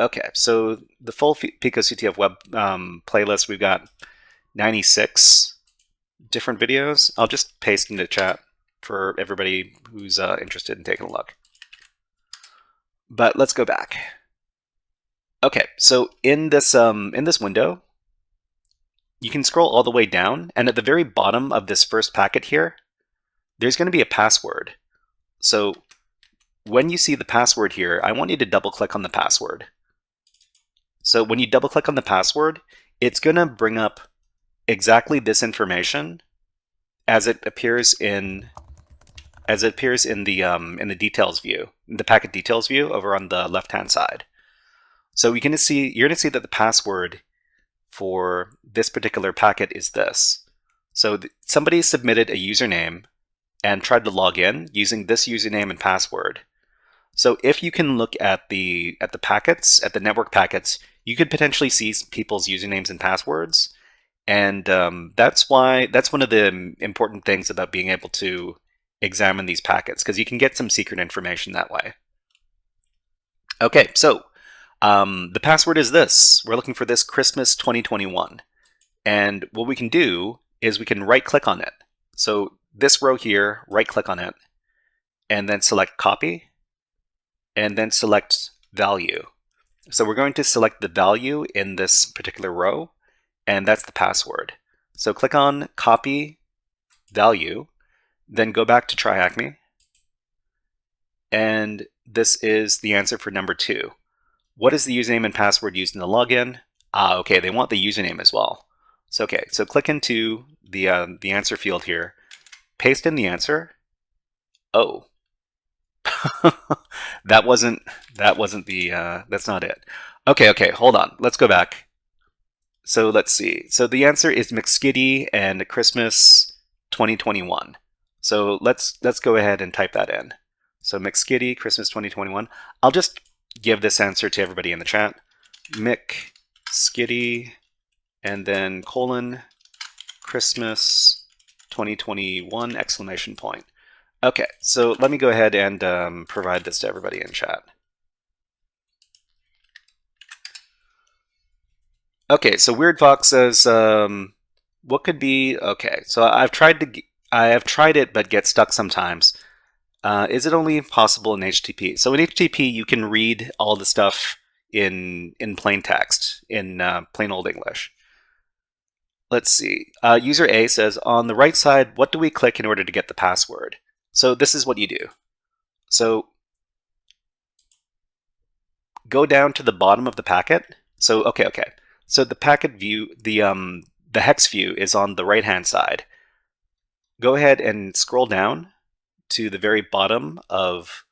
Okay, so the full PicoCTF web playlist, we've got 96 different videos. I'll just paste into chat for everybody who's interested in taking a look. But let's go back. Okay, so in this window, you can scroll all the way down, and at the very bottom of this first packet here, there's going to be a password. So when you see the password here, I want you to double click on the password. So when you double click on the password, it's going to bring up exactly this information as it appears in the details view, the packet details view over on the left-hand side. So you're going to see that the password for this particular packet is this. So somebody submitted a username and tried to log in using this username and password. So if you can look at the packets, at the network packets, you could potentially see people's usernames and passwords. And that's one of the important things about being able to examine these packets, because you can get some secret information that way. Okay, so the password is this. We're looking for this Christmas 2021. And what we can do is we can right-click on it. So this row here, right-click on it, and then select copy, and then select value. So we're going to select the value in this particular row, and that's the password. So click on copy value, then go back to TryHackMe, and this is the answer for number 2. What is the username and password used in the login? Okay, they want the username as well. So okay, so click into the answer field here, paste in the answer. Oh, that's not it. Okay, hold on. Let's go back. So let's see. So the answer is McSkitty and Christmas 2021. So let's go ahead and type that in. So McSkitty, Christmas 2021. I'll just give this answer to everybody in the chat. McSkitty, and then colon, Christmas 2021, exclamation point. Okay, so let me go ahead and provide this to everybody in chat. Okay, so WeirdFox says, what could be, okay, so I have tried it but get stuck sometimes. Is it only possible in HTTP? So in HTTP, you can read all the stuff in plain text, in plain old English. Let's see. User A says, on the right side, what do we click in order to get the password? So this is what you do. So go down to the bottom of the packet. So okay. So the packet view, the hex view is on the right-hand side. Go ahead and scroll down to the very bottom of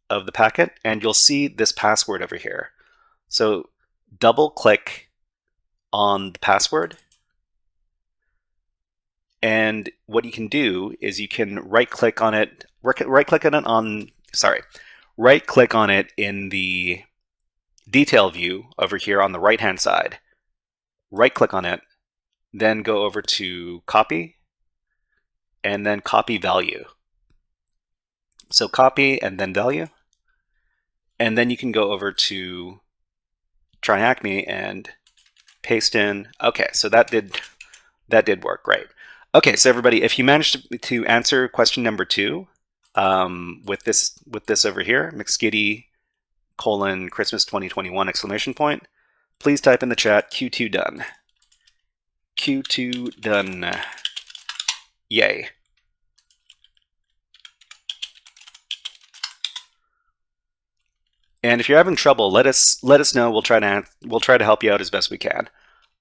the packet, and you'll see this password over here. So double click on the password, and what you can do is you can right-click on it in the detail view over here on the right-hand side. Right-click on it, then go over to copy, and then copy value. So copy and then value. And then you can go over to try Acme and paste in. Okay, so that did work. Great. Okay, so everybody, if you managed to answer question number 2 with this over here, McSkitty Christmas 2021 exclamation point, please type in the chat Q2 done. Q2 done. Yay. And if you're having trouble, let us know. We'll try to help you out as best we can.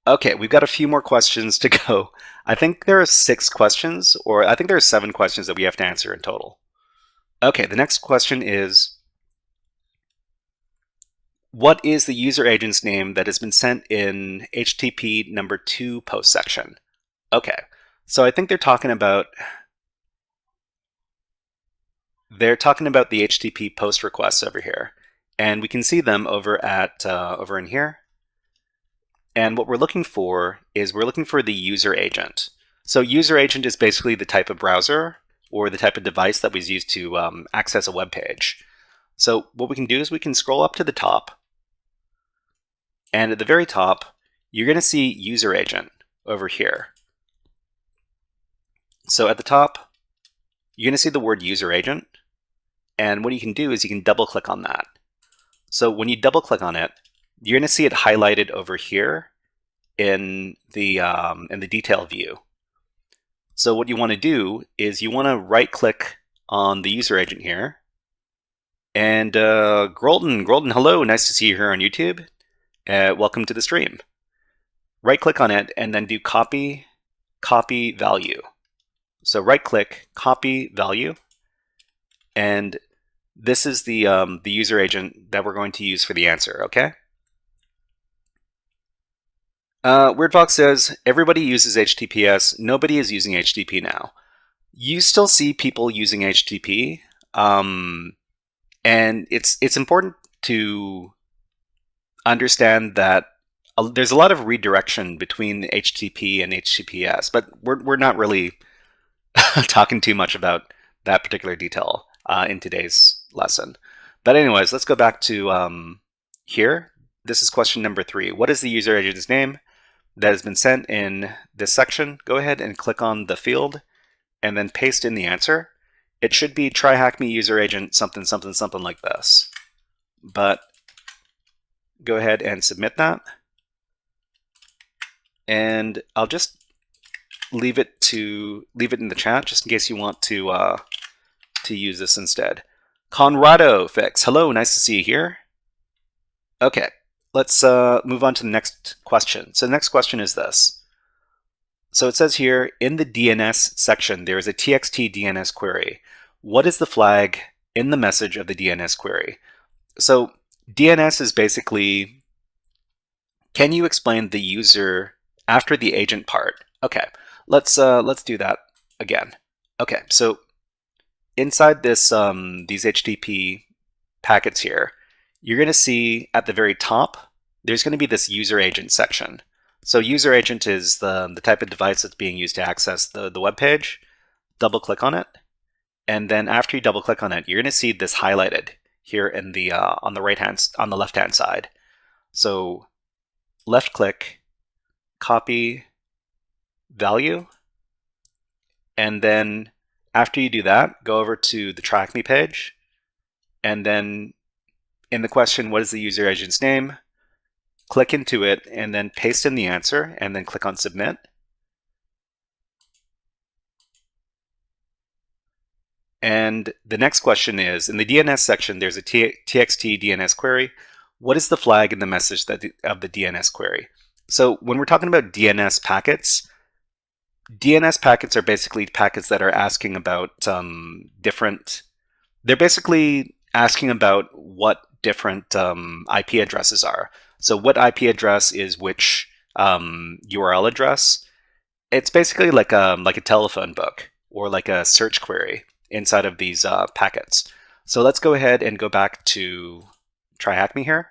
Okay, we've got a few more questions to go. I think there are 6 questions, or I think there are 7 questions that we have to answer in total. Okay, the next question is, what is the user agent's name that has been sent in HTTP number 2 post section? Okay, so I think they're talking about the HTTP post requests over here, and we can see them over in here. And what we're looking for is the user agent. So user agent is basically the type of browser or the type of device that was used to access a web page. So what we can do is we can scroll up to the top, and at the very top, you're going to see user agent over here. So at the top, you're going to see the word user agent, and what you can do is you can double click on that. So when you double click on it, you're going to see it highlighted over here in the detail view. So what you want to do is you want to right click on the user agent here. And Grolden, hello, nice to see you here on YouTube. Welcome to the stream. Right click on it and then do copy value. So right click, copy value, and this is the user agent that we're going to use for the answer, okay? WeirdFox says, everybody uses HTTPS, nobody is using HTTP now. You still see people using HTTP, and it's important to understand that there's a lot of redirection between HTTP and HTTPS, but we're not really talking too much about that particular detail in today's lesson. But anyways, let's go back to here. This is question number 3. What is the user agent's name that has been sent in this section? Go ahead and click on the field and then paste in the answer. It should be try hack me user agent something like this. But go ahead and submit that. And I'll just leave it in the chat just in case you want to use this instead. Conrado Fix, hello, nice to see you here. Okay, let's move on to the next question. So the next question is this. So it says here, in the DNS section, there is a txt DNS query. What is the flag in the message of the DNS query? So DNS is basically, can you explain the user after the agent part? Okay, let's do that again. Okay, so inside this these HTTP packets here, you're going to see at the very top, there's going to be this user agent section. So user agent is the type of device that's being used to access the web page. Double click on it, and then after you double click on it, you're going to see this highlighted here in the on the left hand side. So left click, copy value, and then after you do that, go over to the Track Me page, and then in the question, what is the user agent's name? Click into it and then paste in the answer and then click on submit. And the next question is, in the DNS section, there's a txt DNS query. What is the flag in the message of the DNS query? So when we're talking about DNS packets are basically packets that are asking about they're basically asking about what different IP addresses are. So what IP address is which URL address? It's basically like a telephone book or like a search query inside of these packets. So let's go ahead and go back to try hack me here.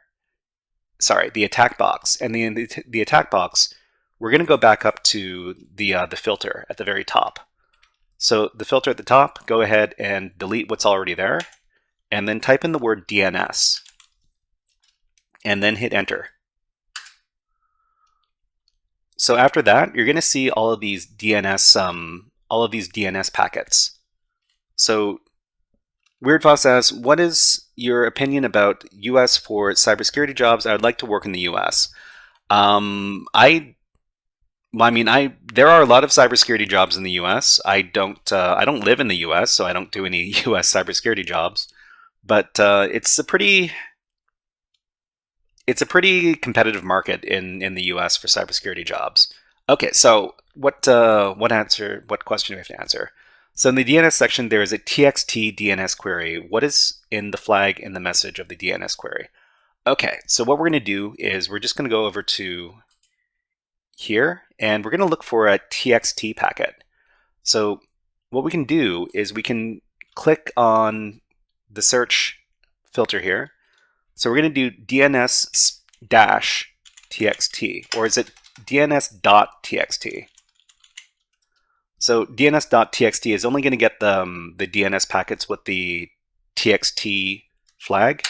Sorry, the attack box. And the attack box, we're going to go back up to the filter at the very top. So the filter at the top, go ahead and delete what's already there, and then type in the word DNS, and then hit enter. So after that, you're going to see all of these DNS packets. So Weirdfox asks, what is your opinion about US for cybersecurity jobs? I would like to work in the US. There are a lot of cybersecurity jobs in the U.S. I don't live in the U.S., so I don't do any U.S. cybersecurity jobs. But it's a pretty competitive market in the U.S. for cybersecurity jobs. Okay, so what question do we have to answer? So in the DNS section, there is a txt DNS query. What is in the flag in the message of the DNS query? Okay, so what we're going to do is we're just going to go over to here, and we're going to look for a txt packet. So what we can do is we can click on the search filter here. So we're going to do DNS dash txt, or is it DNS.txt? So DNS.txt is only going to get the DNS packets with the txt flag,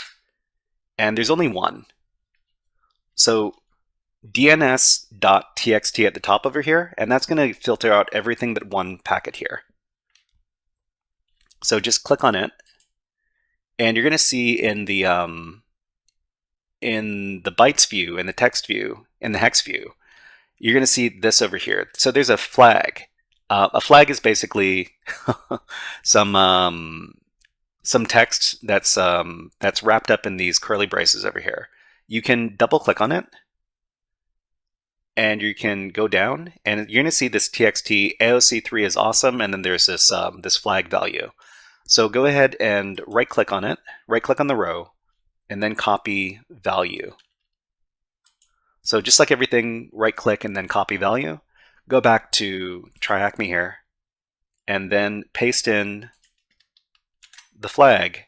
and there's only one. So DNS.txt at the top over here, and that's going to filter out everything but one packet here. So just click on it, and you're going to see in the bytes view, in the text view, in the hex view, you're going to see this over here. So there's a flag. A flag is basically some text that's wrapped up in these curly braces over here. You can double click on it, and you can go down, and you're going to see this txt AOC3 is awesome, and then there's this this flag value. So go ahead and right click on it, right click on the row, and then copy value. So just like everything, right click and then copy value. Go back to TryHackMe here, and then paste in the flag.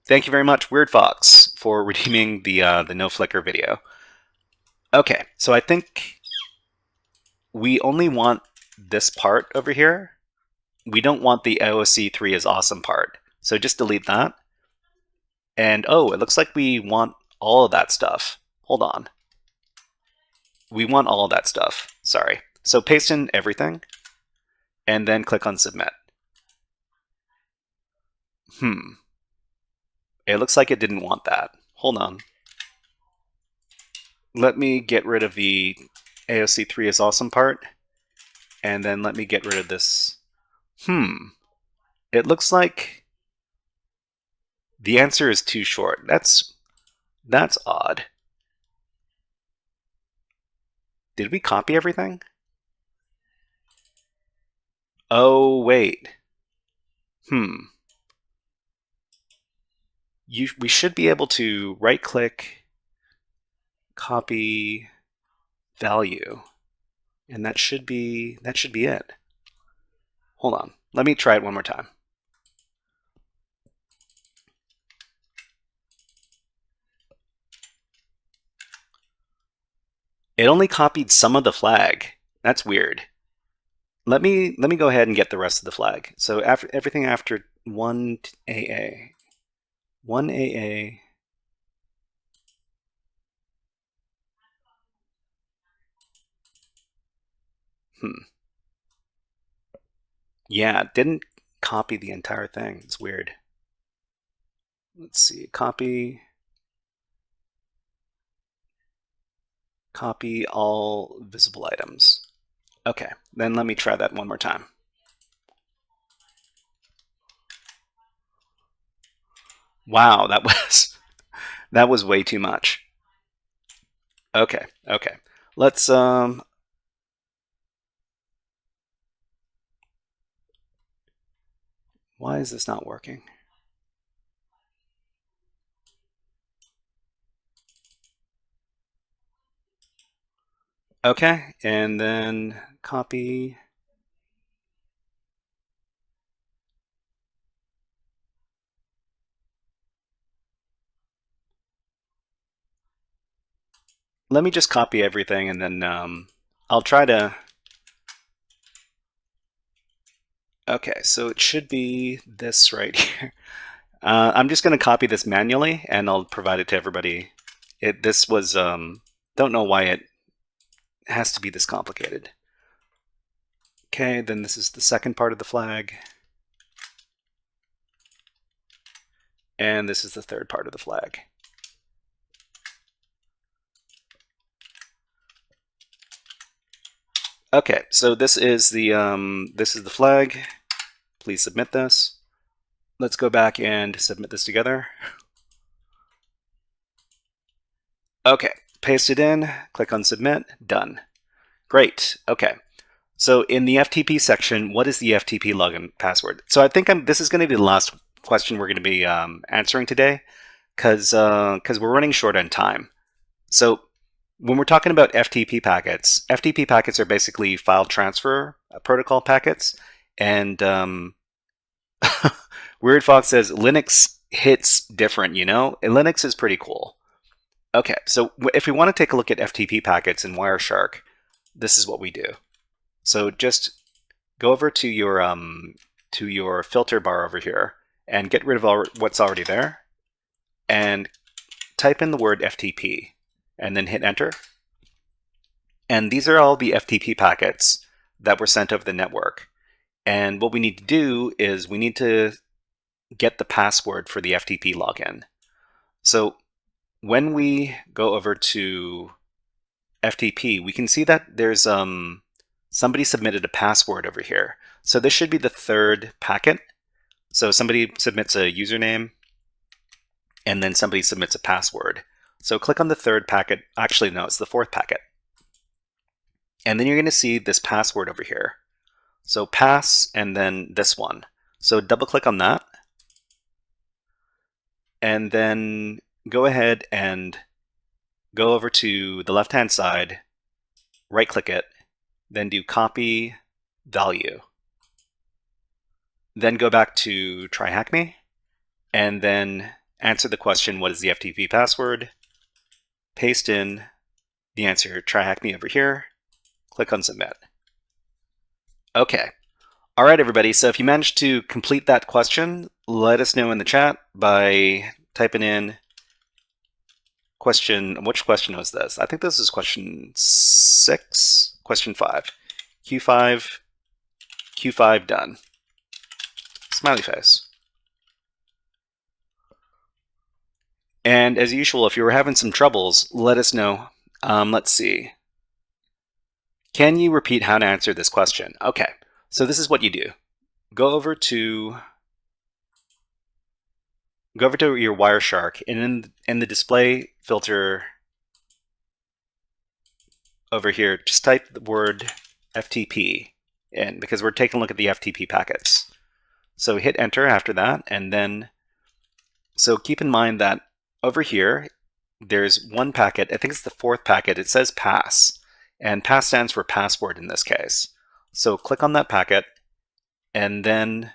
Thank you very much, Weirdfox, for redeeming the no flicker video. Okay, so I think we only want this part over here. We don't want the AOC3 is awesome part. So just delete that. And oh, it looks like we want all of that stuff. Hold on. We want all of that stuff. Sorry. So paste in everything, and then click on submit. It looks like it didn't want that. Hold on. Let me get rid of the AOC3 is awesome part, and then let me get rid of this. It looks like the answer is too short. That's odd. Did we copy everything? Oh, wait. We should be able to right-click, copy value, and that should be it. Hold on. Let me try it one more time. It only copied some of the flag. That's weird. Let me go ahead and get the rest of the flag. So after everything after 1AA. 1AA. Yeah, it didn't copy the entire thing. It's weird. Let's see. Copy all visible items. Okay, then let me try that one more time. Wow, that was way too much. Okay. Let's why is this not working? Okay, and then copy. Let me just copy everything, and then I'll try to. Okay, so it should be this right here. I'm just going to copy this manually, and I'll provide it to everybody. This was don't know why it has to be this complicated. Okay, then this is the second part of the flag. And this is the third part of the flag. Okay, so this is the flag. Please submit this. Let's go back and submit this together. Okay, paste it in, click on submit, done. Great, okay. So in the FTP section, what is the FTP login password? So I think this is going to be the last question we're going to be answering today, because we're running short on time. So when we're talking about FTP packets are basically file transfer protocol packets, and Weird Fox says Linux hits different, you know? Linux is pretty cool. Okay, so if we want to take a look at FTP packets in Wireshark, this is what we do. So just go over to your filter bar over here and get rid of what's already there, and type in the word FTP, and then hit enter. And these are all the FTP packets that were sent over the network. And what we need to do is we need to get the password for the FTP login. So when we go over to FTP, we can see that there's somebody submitted a password over here. So this should be the third packet. So somebody submits a username, and then somebody submits a password. So click on the third packet. Actually, no, it's the fourth packet. And then you're going to see this password over here. So pass, and then this one. So double click on that. And then go ahead and go over to the left-hand side, right-click it, then do copy value. Then go back to try hack me, and then answer the question, what is the FTP password? Paste in the answer, try hack me over here, click on submit. Okay. All right, everybody. So if you managed to complete that question, let us know in the chat by typing in question. Which question was this? I think this is question 6, question 5. Q5, done. Smiley face. And as usual, if you were having some troubles, let us know. Let's see. Can you repeat how to answer this question? Okay, so this is what you do. Go over to your Wireshark, and in the display filter over here, just type the word FTP in, because we're taking a look at the FTP packets. So hit enter after that, and then, so keep in mind that over here, there's one packet, I think it's the fourth packet, it says pass, and pass stands for password in this case. So click on that packet, and then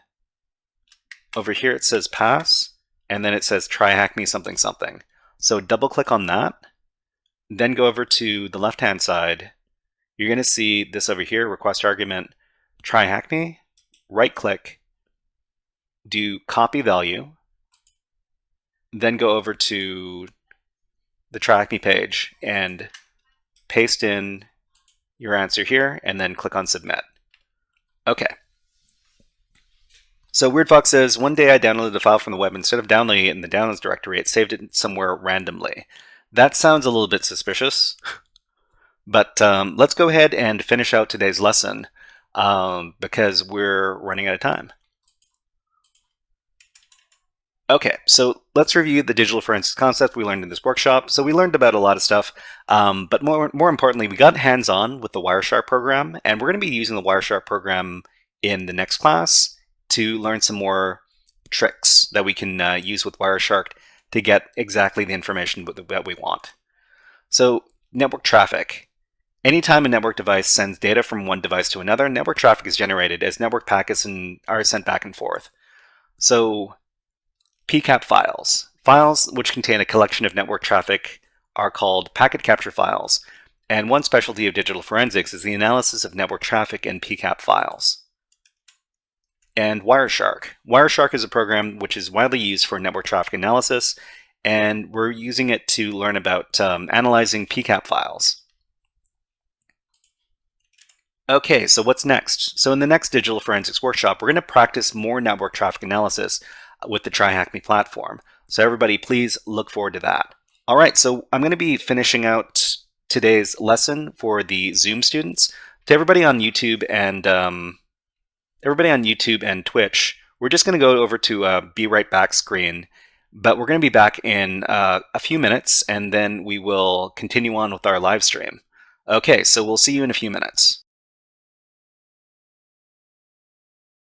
over here it says pass, and then it says try hack me something something. So double click on that, then go over to the left-hand side. You're going to see this over here, request argument, try hack me, right click, do copy value, then go over to the try hack me page and paste in your answer here, and then click on submit. Okay. So Weird Fox says, one day I downloaded a file from the web. Instead of downloading it in the downloads directory, it saved it somewhere randomly. That sounds a little bit suspicious. But let's go ahead and finish out today's lesson because we're running out of time. Okay, so let's review the digital forensics concept we learned in this workshop. So we learned about a lot of stuff, but more importantly, we got hands-on with the Wireshark program, and we're going to be using the Wireshark program in the next class to learn some more tricks that we can use with Wireshark to get exactly the information that we want. So network traffic. Anytime a network device sends data from one device to another, network traffic is generated as network packets are sent back and forth. So PCAP files. Files which contain a collection of network traffic are called packet capture files. And one specialty of digital forensics is the analysis of network traffic in PCAP files. And Wireshark. Wireshark is a program which is widely used for network traffic analysis, and we're using it to learn about analyzing PCAP files. Okay, so what's next? So in the next digital forensics workshop, we're going to practice more network traffic analysis with the TryHackMe platform. So everybody, please look forward to that. All right, so I'm going to be finishing out today's lesson for the Zoom students. To everybody on YouTube and Twitch, we're just going to go over to Be Right Back screen, but we're going to be back in a few minutes, and then we will continue on with our live stream. Okay, so we'll see you in a few minutes.